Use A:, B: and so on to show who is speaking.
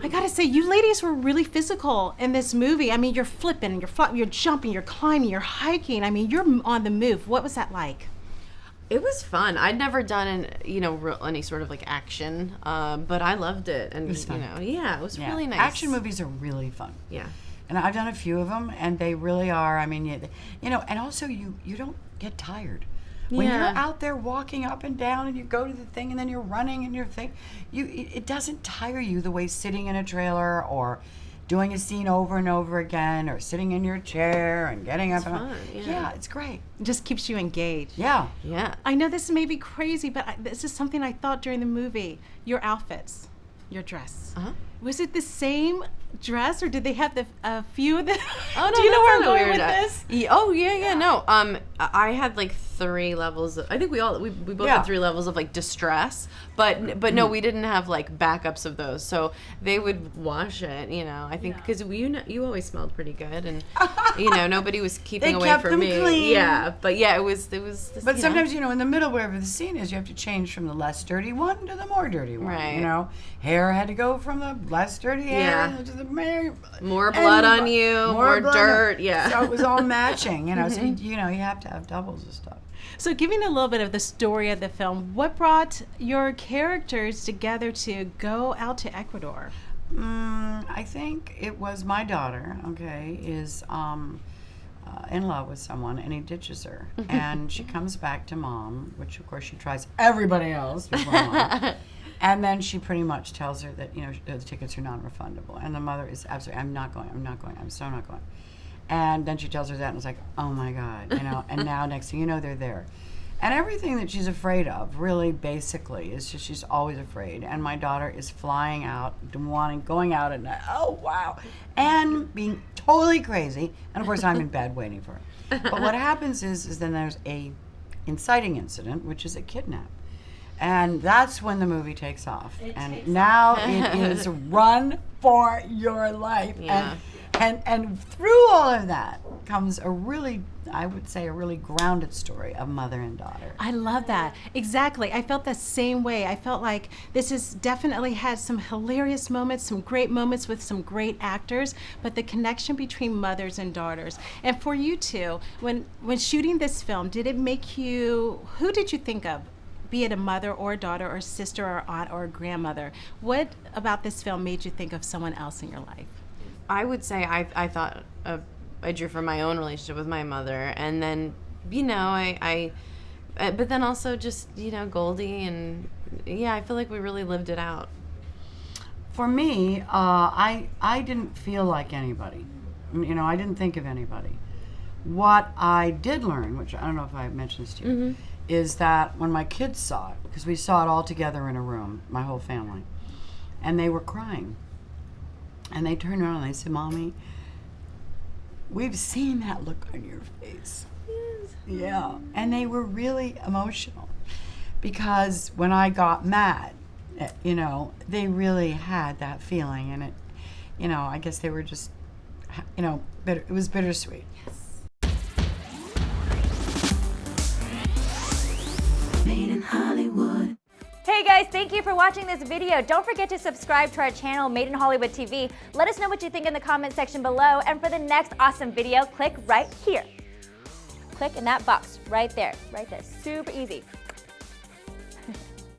A: I gotta say, you ladies were really physical in this movie. I mean, you're flipping, you're jumping, you're climbing, you're hiking. I mean, you're on the move. What was that like?
B: It was fun. I'd never done any sort of like action, but I loved it. And
C: it was fun.
B: It was really nice.
C: Action movies are really fun.
B: Yeah.
C: And I've done a few of them, and they really are. I mean, and also you don't get tired. When you're out there walking up and down, and you go to the thing, and then you're running, and it doesn't tire you the way sitting in a trailer or doing a scene over and over again, or sitting in your chair and getting up. Yeah, it's great.
A: It just keeps you engaged.
C: Yeah.
B: Yeah.
A: I know this may be crazy, but this is something I thought during the movie. Your outfits, your dress.
B: Uh-huh.
A: Was it the same dress, or did they have a few of them?
B: Oh, no,
A: do you know where I'm
B: going
A: going with this?
B: No. I had like 3 levels. I think we both had 3 levels of like distress, but no, we didn't have like backups of those. So they would wash it, I think because you always smelled pretty good, and nobody was keeping away
C: kept
B: from
C: them
B: me.
C: clean.
B: Yeah, but it was.
C: But sometimes in the middle, wherever the scene is, you have to change from the less dirty one to the more dirty one.
B: Right.
C: Hair had to go from the less dirty hair to the
B: more blood on you, more dirt. Yeah.
C: So it was all matching. So you have to have doubles of stuff.
A: So giving a little bit of the story of the film, what brought your characters together to go out to Ecuador?
C: I think it was my daughter, is in love with someone, and he ditches her. And she comes back to mom, which of course she tries everybody else before mom. And then she pretty much tells her that, the tickets are non-refundable. And the mother is absolutely, I'm so not going. And then she tells her that, and it's like, oh my God, and now next thing you know, they're there. And everything that she's afraid of, really, basically, is just she's always afraid. And my daughter is flying out, going out at night, oh wow, and being totally crazy. And of course, I'm in bed waiting for her. But what happens is then there's a inciting incident, which is a kidnap. And that's when the movie takes off. Now it is run for your life.
B: Yeah.
C: And through all of that comes a really grounded story of mother and daughter.
A: I love that. Exactly. I felt the same way. I felt like this has definitely had some hilarious moments, some great moments with some great actors, but the connection between mothers and daughters. And for you two, when shooting this film, who did you think of? Be it a mother or a daughter or sister or aunt or a grandmother. What about this film made you think of someone else in your life?
B: I would say I thought I drew from my own relationship with my mother, and then but then also just Goldie, and I feel like we really lived it out.
C: For me, I didn't feel like anybody. I didn't think of anybody. What I did learn, which I don't know if I mentioned this to you, is that when my kids saw it, because we saw it all together in a room, my whole family, and they were crying. And they turned around and they said, Mommy, we've seen that look on your face. Yes. Yeah. And they were really emotional because when I got mad, they really had that feeling. And it, I guess they were just, bitter. It was bittersweet. Yes.
D: Made in Hollywood.
E: Hey guys, thank you for watching this video. Don't forget to subscribe to our channel, Made in Hollywood TV. Let us know what you think in the comment section below. And for the next awesome video, click right here. Click in that box right there. Super easy.